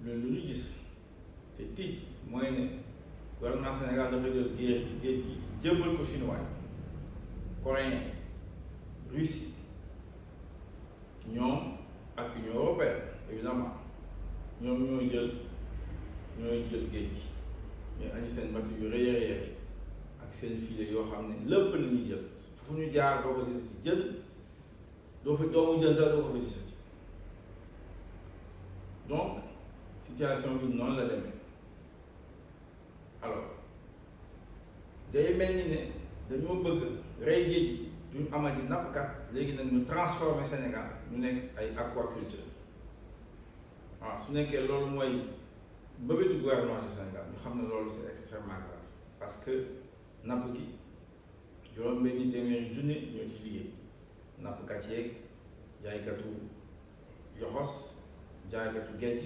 lu ñu gis te tiij mooy ne gouvernement Sénégal dafa jël géej gi jébbal ko chinois yi coréens yi Russie ñoom ak Union européenne évidemment ñoom ñooy jël géej gi ñooy andi seen bateau yu rëy a rëy ak seen filet yoo xam ne lépp la ñuy jël fu ñu jaar doo ko gisati jël doomu jën sax doo ko fa gisati donc situation bi noonu la demee alors day mel ni ne dañoo bëgg rey géej gi duñ amati nappkat léegi nag ñu transformer Sénégal ñu nekk ay aquaculture waaw su nekkee loolu mooy mbëbëtu gouvernement du Sénégal ñu xam ne loolu c'est extrêmement grave parce que napp gi juróom-benni téeméeri junne ñoo ci liggéey nappkat yeeg jaaykatu yoxos jaaykatu géej